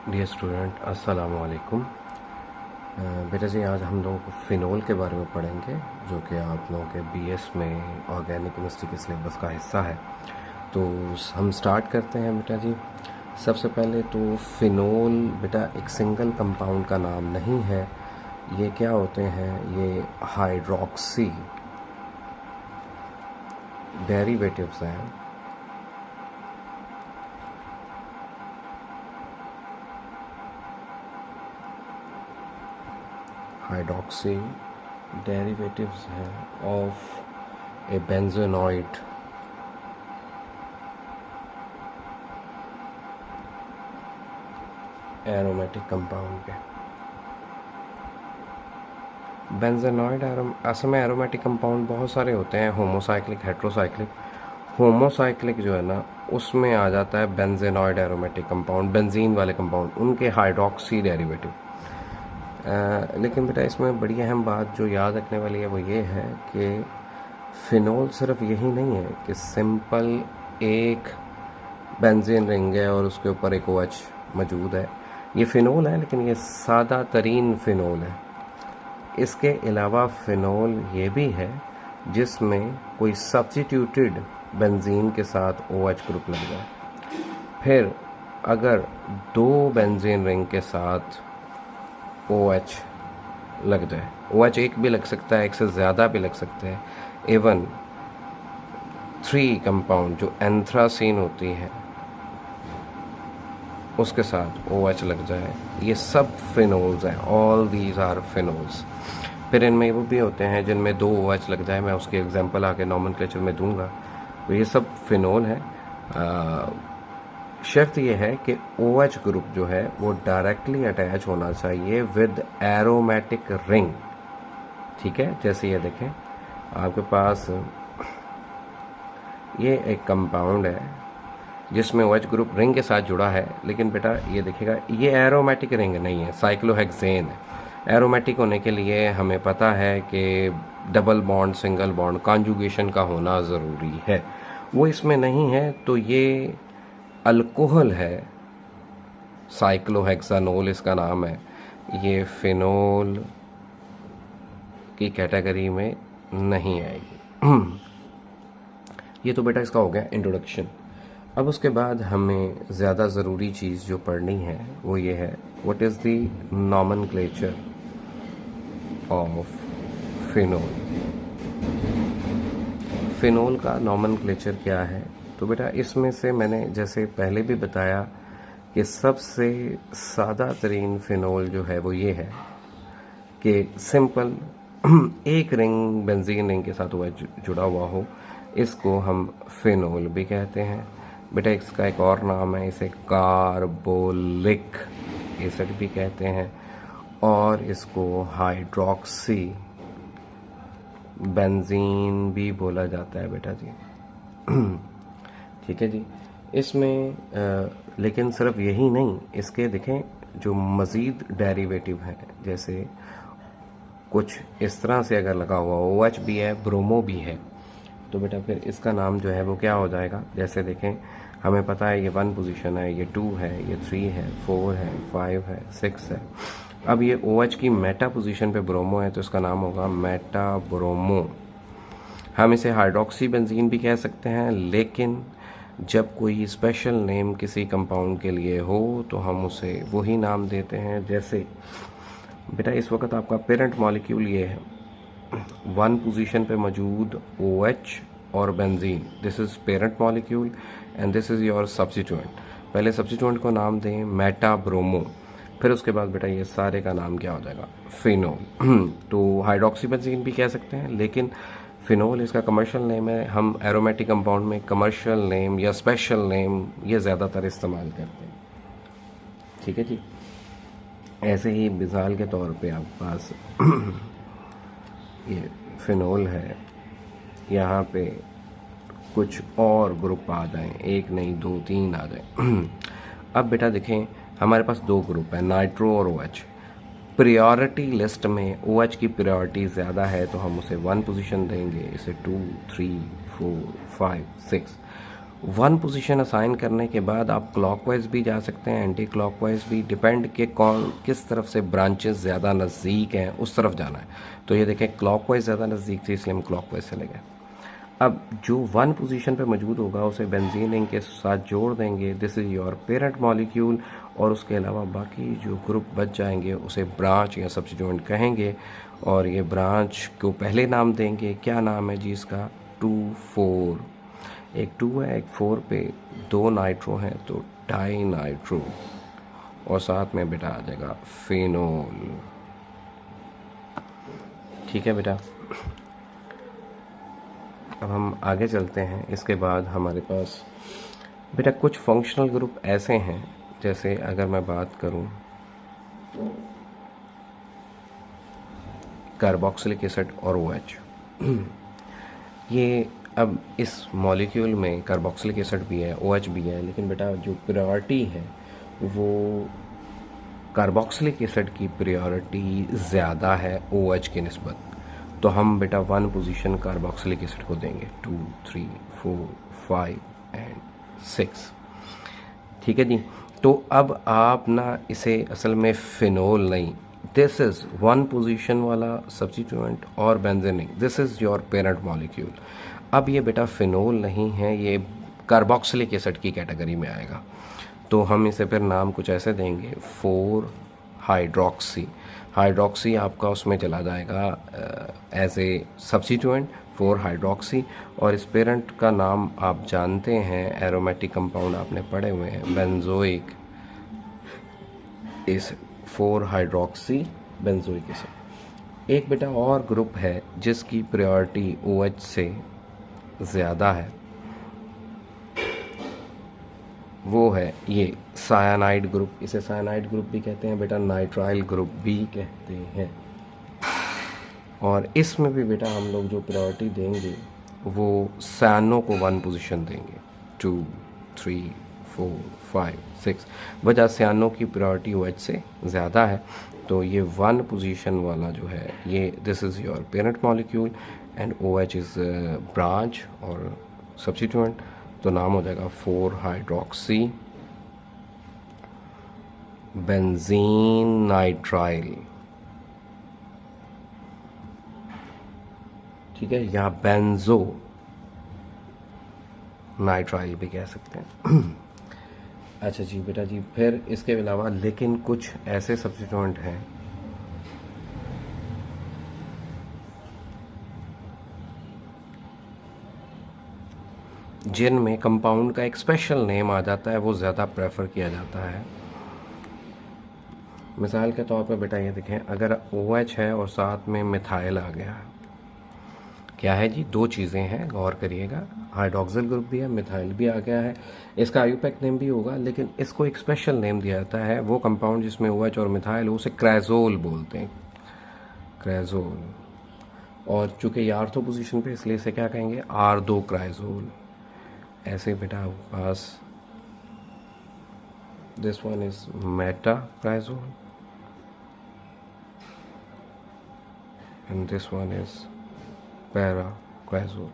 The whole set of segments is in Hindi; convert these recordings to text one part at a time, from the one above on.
डियर स्टूडेंट, अस्सलाम वालेकुम। बेटा जी, आज हम लोग फ़िनोल के बारे में पढ़ेंगे, जो कि आप लोगों के बीएस में ऑर्गेनिक केमिस्ट्री के सिलेबस का हिस्सा है। तो हम स्टार्ट करते हैं बेटा जी। सबसे पहले तो फ़िनोल बेटा एक सिंगल कंपाउंड का नाम नहीं है। ये क्या होते हैं? ये हाइड्रोक्सी डेरिवेटिव्स हैं। हाइड्रोक्सी डेरिवेटिव्स हैं of A benzenoid aromatic compound के। बेंजोनॉइड असल में एरोमेटिक कंपाउंड बहुत सारे होते हैं, होमोसाइक्लिक, हेट्रोसाइक्लिक। होमोसाइक्लिक जो है ना, उसमें आ जाता है बेंजोनॉइड एरोमेटिक कंपाउंड, बेंजीन वाले कंपाउंड, उनके हाइड्रोक्सी डेरिवेटिव। लेकिन बेटा इसमें बड़ी अहम बात जो याद रखने वाली है वो ये है कि फिनोल सिर्फ यही नहीं है कि सिंपल एक बेंजीन रिंग है और उसके ऊपर एक OH मौजूद है। ये फिनोल है, लेकिन ये सादा तरीन फिनोल है। इसके अलावा फिनोल ये भी है जिसमें कोई सब्स्टिट्यूटेड बेंजीन के साथ OH ग्रुप लग जाए। फिर अगर दो बेंजीन रिंग के साथ OH लग जाए, OH एक भी लग सकता है, एक से ज़्यादा भी लग सकते हैं, इवन 3 कंपाउंड जो एंथ्रासीन होती है उसके साथ OH लग जाए, ये सब फिनोल्स हैं। All these are phenols. फिर इनमें वो भी होते हैं जिनमें 2 OH लग जाए, मैं उसके एग्जांपल आके नॉमेनक्लेचर में दूंगा। तो ये सब फिनोल है। शर्त ये है कि OH ग्रुप जो है वो डायरेक्टली अटैच होना चाहिए विद एरोमेटिक रिंग। ठीक है, जैसे ये देखें आपके पास ये एक कंपाउंड है जिसमें OH ग्रुप रिंग के साथ जुड़ा है, लेकिन बेटा ये देखिएगा ये एरोमेटिक रिंग नहीं है, साइक्लोहेक्सेन है। एरोमेटिक होने के लिए हमें पता है कि double bond, single bond, conjugation का होना ज़रूरी है। वो इसमें नहीं है, तो ये अल्कोहल है, साइक्लोहेक्सानोल इसका नाम है। ये फिनोल की कैटेगरी में नहीं आएगी। ये तो बेटा इसका हो गया इंट्रोडक्शन। अब उसके बाद हमें ज़्यादा ज़रूरी चीज़ जो पढ़नी है वो ये है, what is the nomenclature of phenol. Phenol का नॉमेनक्लेचर क्या है? तो बेटा इसमें से मैंने जैसे पहले भी बताया कि सबसे सादा तरीन फिनोल जो है वो ये है कि सिंपल एक रिंग बेंजीन रिंग के साथ OH जुड़ा हुआ हो, इसको हम फिनोल भी कहते हैं। बेटा इसका एक और नाम है, इसे कार्बोलिक एसिड भी कहते हैं, और इसको हाइड्रोक्सी बेंजीन भी बोला जाता है बेटा जी। ठीक है जी। इसमें लेकिन सिर्फ यही नहीं, इसके देखें जो मज़ीद डेरिवेटिव हैं, जैसे कुछ इस तरह से अगर लगा हुआ OH भी है, ब्रोमो भी है, तो बेटा फिर इसका नाम जो है वो क्या हो जाएगा? जैसे देखें हमें पता है ये 1 पोजीशन है, ये 2 है, ये 3 है, 4 है, 5 है, 6 है। अब ये OH की मेटा पोजीशन पे ब्रोमो है, तो इसका नाम होगा मेटा ब्रोमो। हम इसे हाइड्रोक्सी बेंजीन भी कह सकते हैं, लेकिन जब कोई स्पेशल नेम किसी कंपाउंड के लिए हो तो हम उसे वही नाम देते हैं। जैसे बेटा इस वक्त आपका पेरेंट मॉलिक्यूल ये है, 1 पोजीशन पे मौजूद OH और benzene, this is parent molecule and this is your substituent. पहले सब्स्टिट्यूएंट को नाम दें मेटा ब्रोमो, फिर उसके बाद बेटा ये सारे का नाम क्या हो जाएगा? फिनोल। तो हाइड्रोक्सी बेंजीन भी कह सकते हैं, लेकिन फिनोल इसका कमर्शियल नेम है। हम एरोमेटिक कंपाउंड में कमर्शियल नेम या स्पेशल नेम ये ज़्यादातर इस्तेमाल करते हैं। ठीक है जी। ऐसे ही मिसाल के तौर पे आपके पास ये फिनोल है, यहाँ पे कुछ और ग्रुप आ जाएं, एक नहीं 2 3 आ जाएं। अब बेटा देखें हमारे पास 2 ग्रुप है, नाइट्रो और OH। प्रायोरिटी लिस्ट में OH की प्रायोरिटी ज़्यादा है तो हम उसे 1 पोजीशन देंगे, इसे 2 3 4 5 6। वन पोजीशन असाइन करने के बाद आप क्लॉकवाइज भी जा सकते हैं, एंटी क्लॉकवाइज भी, डिपेंड के कौन किस तरफ से ब्रांचेस ज़्यादा नज़दीक हैं उस तरफ जाना है। तो ये देखें क्लॉकवाइज ज़्यादा नज़दीक थी इसलिए हम क्लॉकवाइज चले गए। अब जो वन पोजीशन पे मौजूद होगा उसे बेंजीन रिंग के साथ जोड़ देंगे, this is your parent molecule, और उसके अलावा बाकी जो ग्रुप बच जाएंगे उसे ब्रांच या सब्स्टिट्यूएंट कहेंगे, और ये ब्रांच को पहले नाम देंगे। क्या नाम है जी इसका? 2,4, एक 2 है एक 4 पे 2 नाइट्रो हैं तो डाई नाइट्रो, और साथ में बेटा आ जाएगा फिनोल। ठीक है बेटा, अब हम आगे चलते हैं। इसके बाद हमारे पास बेटा कुछ फंक्शनल ग्रुप ऐसे हैं, जैसे अगर मैं बात करूं कार्बोक्सिलिक एसिड और OH। ये अब इस मॉलिक्यूल में कार्बोक्सिलिक एसिड भी है, OH भी है, लेकिन बेटा जो प्रायोरिटी है वो कार्बोक्सिलिक एसिड की प्रायोरिटी ज़्यादा है OH के निस्बत। तो हम बेटा वन पोजीशन कार्बोक्सिलिक एसिड को देंगे, 2, 3, 4, 5 एंड 6। ठीक है जी। तो अब आप ना इसे असल में फिनोल नहीं, दिस इज़ वन पोजीशन वाला सब्स्टिट्यूएंट और benzene, this is your parent molecule. अब ये बेटा फिनोल नहीं है, ये कार्बोक्सिलिक एसिड की कैटेगरी में आएगा। तो हम इसे फिर नाम कुछ ऐसे देंगे, 4 हाइड्रोक्सी। हाइड्रोक्सी आपका उसमें चला जाएगा एज ए सब्स्टिट्यूएंट, 4 हाइड्रोक्सी। और इस पेरेंट का नाम आप जानते हैं, एरोमेटिक कंपाउंड आपने पढ़े हुए हैं, benzoic acid, 4 hydroxy benzoic acid. एक बेटा और ग्रुप है जिसकी प्रायोरिटी OH से ज़्यादा है, वो है ये सायानाइड ग्रुप। इसे सायानाइड ग्रुप भी कहते हैं बेटा, नाइट्राइल ग्रुप भी कहते हैं। और इसमें भी बेटा हम लोग जो प्रायोरिटी देंगे वो सायानो को वन पोजीशन देंगे, 2, 3, 4, 5, 6। वजह सायानो की प्रायोरिटी OH से ज़्यादा है, तो ये वन पोजीशन वाला जो है ये this is your parent molecule and OH is branch और सब्स्टिट्यूएंट। तो नाम हो जाएगा 4 हाइड्रोक्सी बेंजीन नाइट्राइल। ठीक है, या बेंजो नाइट्राइल भी कह सकते हैं। अच्छा जी बेटा जी, फिर इसके अलावा लेकिन कुछ ऐसे सब्स्टिट्यूएंट हैं जिनमें कंपाउंड का एक स्पेशल नेम आ जाता है, वो ज़्यादा प्रेफर किया जाता है। मिसाल के तौर पर बेटा ये देखें, अगर OH है और साथ में मिथाइल आ गया, क्या है जी? 2 चीज़ें हैं, गौर करिएगा, हाइड्रोक्सिल ग्रुप भी है, मिथाइल भी आ गया है। इसका आयुपैक नेम भी होगा, लेकिन इसको एक स्पेशल नेम दिया जाता है। वो कंपाउंड जिसमें OH और मिथाइल हो उसे क्राइजोल बोलते हैं, क्राइजोल। और चूंकि ये आर्थो पोजीशन पे, इसलिए इसे क्या कहेंगे? आर्दो क्राइजोल। ऐसे बेटा पास this one is meta cresol and this one is para cresol.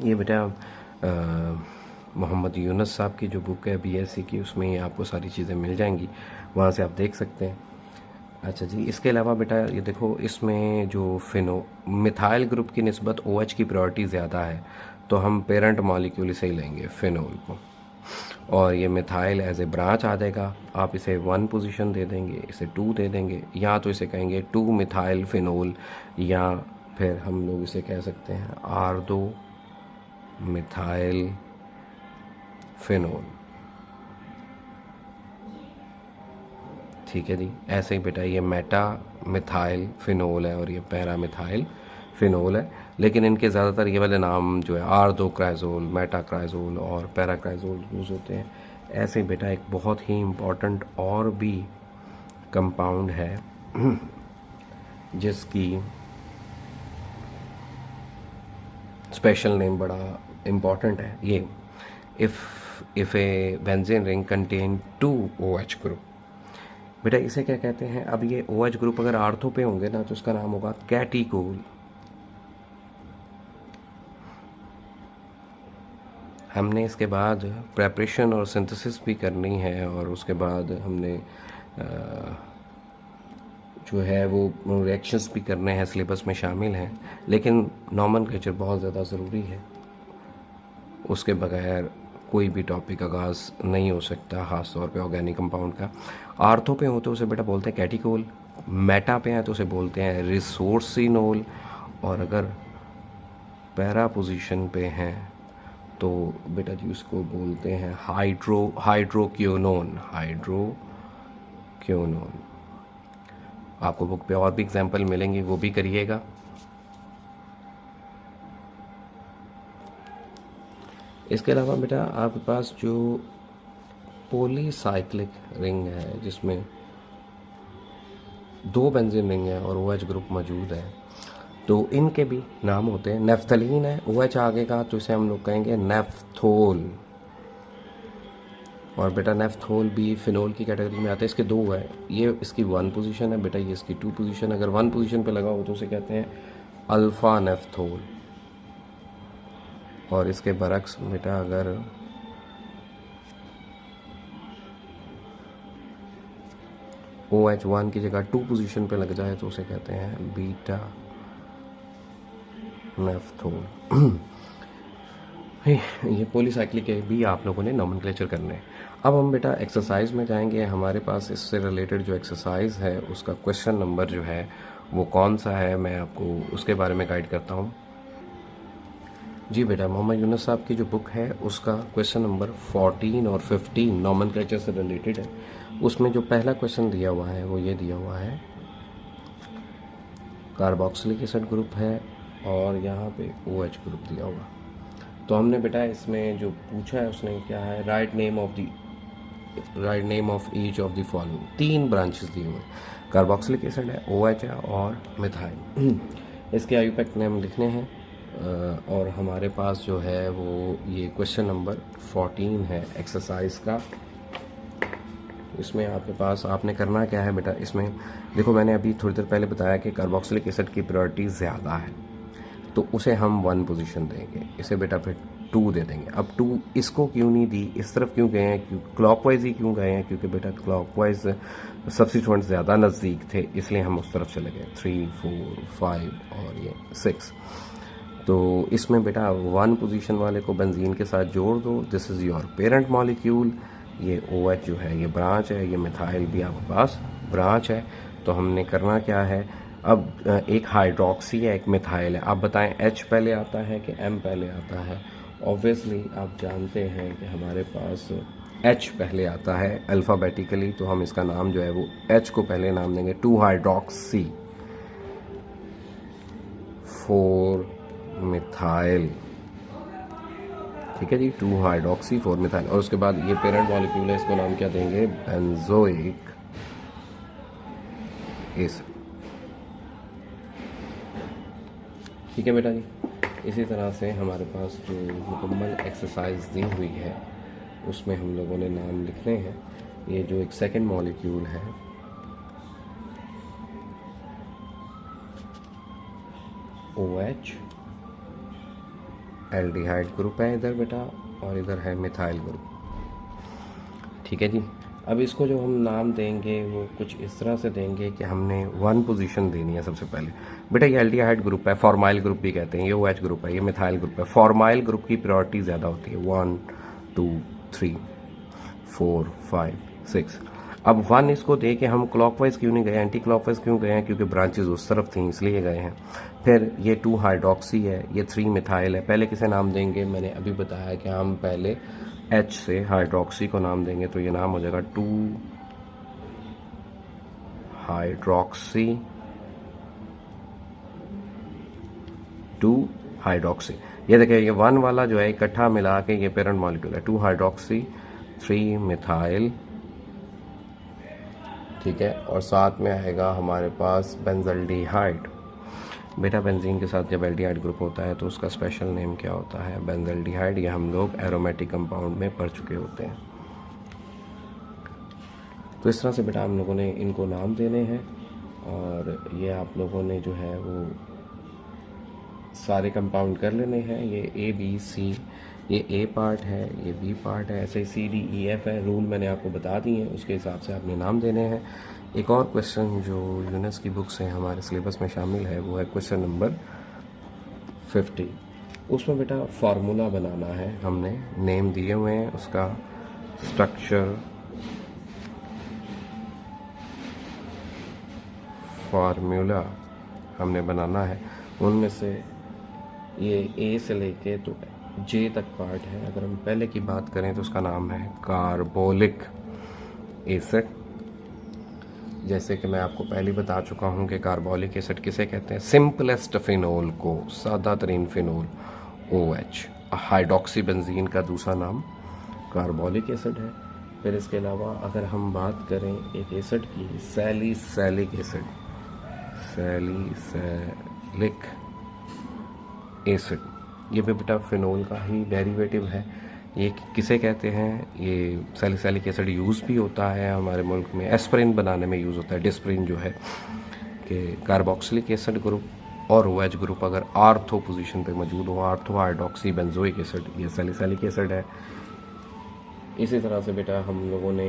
ये बेटा मोहम्मद यूनुस साहब की जो बुक है BSc की, उसमें ये आपको सारी चीज़ें मिल जाएंगी, वहाँ से आप देख सकते हैं। अच्छा जी, इसके अलावा बेटा ये देखो, इसमें जो मिथाइल ग्रुप की निस्बत OH की प्रायोरिटी ज़्यादा है, तो हम पेरेंट मॉलिक्यूल इसे ही लेंगे, फिनोल को। और ये मिथाइल एज ए ब्रांच आ जाएगा, आप इसे 1 पोजीशन दे देंगे, इसे 2 दे देंगे, या तो इसे कहेंगे 2 मिथाइल फिनोल, या फिर हम लोग इसे कह सकते हैं आर्दो मिथाइल फिनोल। ठीक है जी। ऐसे ही बेटा ये मेटा मिथाइल फिनोल है और ये पैरा मिथाइल फिनोल है, लेकिन इनके ज़्यादातर ये वाले नाम जो है आर्दो क्राइजोल, मेटा क्राइजोल और पैरा क्राइजोल यूज़ होते हैं। ऐसे ही बेटा एक बहुत ही इम्पॉर्टेंट और भी कंपाउंड है जिसकी स्पेशल नेम बड़ा इम्पॉर्टेंट है। ये if A benzene ring contain 2 OH group, बेटा इसे क्या कहते हैं, अब ये OH ग्रुप अगर आर्थो पे होंगे ना तो इसका नाम होगा कैटिकोल। हमने इसके बाद प्रेपरेशन और सिंथेसिस भी करनी है, और उसके बाद हमने जो है वो रिएक्शंस भी करने हैं, सिलेबस में शामिल हैं, लेकिन नॉमेनक्लेचर बहुत ज़्यादा ज़रूरी है, उसके बगैर कोई भी टॉपिक आगाज़ नहीं हो सकता, ख़ास तौर पे ऑर्गेनिक कंपाउंड का। आर्थो पे हो तो उसे बेटा बोलते हैं कैटिकोल, मेटा पे हैं तो उसे बोलते हैं रिसोर्सिनोल, और अगर पैरा पोजीशन पे हैं तो बेटा जी उसको बोलते हैं हाइड्रोक्योनोन। आपको बुक पे और भी एग्जाम्पल मिलेंगे, वो भी करिएगा। इसके अलावा बेटा आपके पास जो पॉलीसाइक्लिक रिंग है जिसमें 2 बेंजीन रिंग है और OH ग्रुप मौजूद है, तो इनके भी नाम होते हैं। नेफ्थलीन है, OH आगे का, तो इसे हम लोग कहेंगे नेफ्थोल। और बेटा नेफ्थोल भी फिनोल की कैटेगरी में आता है। इसके 2 है, ये इसकी 1 पोजीशन है बेटा, ये इसकी 2 पोजीशन। अगर 1 पोजीशन पे लगा हो तो उसे कहते हैं अल्फा नेफ्थोल। और इसके बरक्स बेटा अगर OH1 की जगह 2 पोजीशन पे लग जाए तो उसे कहते हैं बीटा नेफ्थोल। ये पॉलीसाइक्लिक के भी आप लोगों ने नॉमेनक्लेचर करने हैं। अब हम बेटा एक्सरसाइज में जाएंगे। हमारे पास इससे रिलेटेड जो एक्सरसाइज है उसका क्वेश्चन नंबर जो है वो कौन सा है, मैं आपको उसके बारे में गाइड करता हूँ। जी बेटा, मोहम्मद यूनुस साहब की जो बुक है उसका क्वेश्चन नंबर 14 और 15 नॉमेनक्लेचर से रिलेटेड है। उसमें जो पहला क्वेश्चन दिया हुआ है वो ये दिया हुआ है, कार्बोक्सिलिक एसिड ग्रुप है और यहाँ पे OH ग्रुप दिया हुआ। तो हमने बेटा इसमें जो पूछा है उसने क्या है, write name of each of the following. 3 branches दिए हुए, कार्बोक्सिलिक एसिड है, OH है और मिथाइल। इसके आयुपेक्ट नेम लिखने हैं। और हमारे पास जो है वो ये क्वेश्चन नंबर 14 है एक्सरसाइज का। इसमें आपके पास आपने करना क्या है बेटा, इसमें देखो मैंने अभी थोड़ी देर पहले बताया कि कार्बोक्सिलिक एसिड की प्रायोरिटी ज़्यादा है, तो उसे हम 1 पोजीशन देंगे, इसे बेटा फिर 2 दे देंगे। अब 2 इसको क्यों नहीं दी, इस तरफ क्यों गए हैं, क्यों क्लॉकवाइज ही क्यों गए हैं, क्योंकि बेटा क्लॉकवाइज सब्स्टिट्यूएंट ज़्यादा नज़दीक थे, इसलिए हम उस तरफ चले गए। 3, 4, 5 और ये 6। तो इसमें बेटा 1 पोजीशन वाले को बेंजीन के साथ जोड़ दो। This is your parent molecule. ये OH जो है ये ब्रांच है, ये मिथाइल भी आपके पास ब्रांच है। तो हमने करना क्या है, अब एक हाइड्रोक्सी है, एक मिथाइल है। आप बताएं H पहले आता है कि M पहले आता है। ऑब्वियसली आप जानते हैं कि हमारे पास H पहले आता है अल्फ़ाबेटिकली, तो हम इसका नाम जो है वो H को पहले नाम देंगे 2 हाइड्रोक्सी 4 मिथाइल। ठीक है जी, 2 हाइड्रोक्सी 4 मिथाइल। और उसके बाद ये पेरेंट मॉलिक्यूल है, इसको नाम क्या देंगे, बेंजोइक एसिड। ठीक है बेटा जी। इसी तरह से हमारे पास जो मुकम्मल एक्सरसाइज दी हुई है उसमें हम लोगों ने नाम लिखने हैं। ये जो एक सेकंड मॉलिक्यूल है OH, एल्डिहाइड ग्रुप है इधर बेटा, और इधर है मिथाइल ग्रुप। ठीक है जी। अब इसको जो हम नाम देंगे वो कुछ इस तरह से देंगे कि हमने 1 पोजीशन देनी है सबसे पहले। बेटा ये एल्डिहाइड ग्रुप है, फॉर्माइल ग्रुप भी कहते हैं, ये OH ग्रुप है, ये मिथाइल ग्रुप है। फॉर्माइल ग्रुप की प्रायोरिटी ज़्यादा होती है, 1, 2, 3, 4, 5, 6। अब 1 इसको दे के हम क्लॉकवाइज क्यों नहीं गए, एंटी क्लॉकवाइज क्यों गए हैं, क्योंकि ब्रांचेस उस तरफ थी इसलिए गए हैं। फिर ये 2 हाइड्रोक्सी है, ये 3 मिथाइल है। पहले किसे नाम देंगे, मैंने अभी बताया कि हम पहले H से हाइड्रोक्सी को नाम देंगे, तो ये नाम हो जाएगा 2 हाइड्रोक्सी 2 हाइड्रोक्सी। ये देखिए ये 1 वाला जो है इकट्ठा मिला के ये पेरेंट मॉलिक्यूल है, 2 हाइड्रोक्सी 3 मिथाइल। ठीक है, और साथ में आएगा हमारे पास बेंजल्डिहाइड। बेटा बेंजीन के साथ जब एल्डिहाइड ग्रुप होता है तो उसका स्पेशल नेम क्या होता है, बेंजल्डिहाइड। ये हम लोग एरोमेटिक कंपाउंड में पढ़ चुके होते हैं। तो इस तरह से बेटा हम लोगों ने इनको नाम देने हैं, और ये आप लोगों ने जो है वो सारे कंपाउंड कर लेने हैं। ये ए बी सी, ये ए पार्ट है, ये बी पार्ट है, ऐसे सी डी ई एफ है। रूल मैंने आपको बता दिए हैं, उसके हिसाब से आपने नाम देने हैं। एक और क्वेश्चन जो यूनिस की बुक से हमारे सिलेबस में शामिल है वो है क्वेश्चन नंबर 50। उसमें बेटा फार्मूला बनाना है, हमने नेम दिए हुए हैं उसका, स्ट्रक्चर, फार्मूला हमने बनाना है। उनमें से ये ए से लेके तो जे तक पार्ट है। अगर हम पहले की बात करें तो उसका नाम है कार्बोलिक एसिड। जैसे कि मैं आपको पहले बता चुका हूँ कि कार्बोलिक एसिड किसे कहते हैं, सिंपलेस्ट फिनोल को, सादा तरीन फिनोल OH। हाइड्रोक्सी बेंजीन का दूसरा नाम कार्बोलिक एसिड है। फिर इसके अलावा अगर हम बात करें एक एसिड की, सैलिसिलिक एसिड, सैलिसिलिक एसिड, ये भी बेटा फिनोल का ही डेरिवेटिव है। ये किसे कहते हैं, ये सैलिसिलिक एसिड यूज़ भी होता है हमारे मुल्क में, एस्पिरिन बनाने में यूज़ होता है। डिस्प्रिन जो है कि कार्बोक्सिलिक एसिड ग्रुप और OH ग्रुप अगर आर्थो पोजीशन पे मौजूद हो, आर्थो हाइड्रोक्सी बेंजोइक एसिड, ये सैलिसिलिक एसिड है। इसी तरह से बेटा हम लोगों ने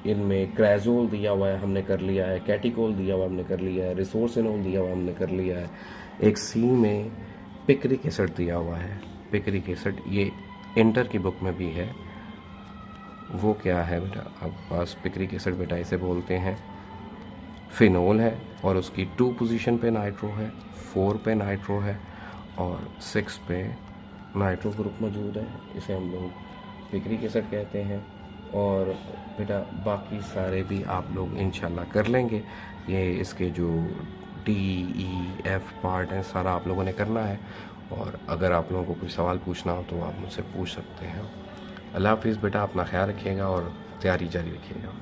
इनमें क्राजोल दिया हुआ है, हमने कर लिया है, कैटिकोल दिया हुआ हमने कर लिया है, रिसोर्सिनोल दिया हुआ हमने कर लिया है। एक सी में पिक्रिक एसिड दिया हुआ है, पिक्रिक एसिड, ये इंटर की बुक में भी है। वो क्या है बेटा आपके पास, पिक्रिक एसिड बेटा इसे बोलते हैं फिनोल है, और उसकी 2 पोजीशन पे नाइट्रो है, 4 पे नाइट्रो है, और 6 पे नाइट्रो ग्रुप मौजूद है। इसे हम लोग पिक्रिक एसिड कहते हैं। और बेटा बाकी सारे भी आप लोग इंशाल्लाह कर लेंगे। ये इसके जो DEF पार्ट है सारा आप लोगों ने करना है, और अगर आप लोगों को कोई सवाल पूछना हो तो आप मुझसे पूछ सकते हैं। अल्लाह हाफिज़ बेटा, अपना ख्याल रखिएगा और तैयारी जारी रखिएगा।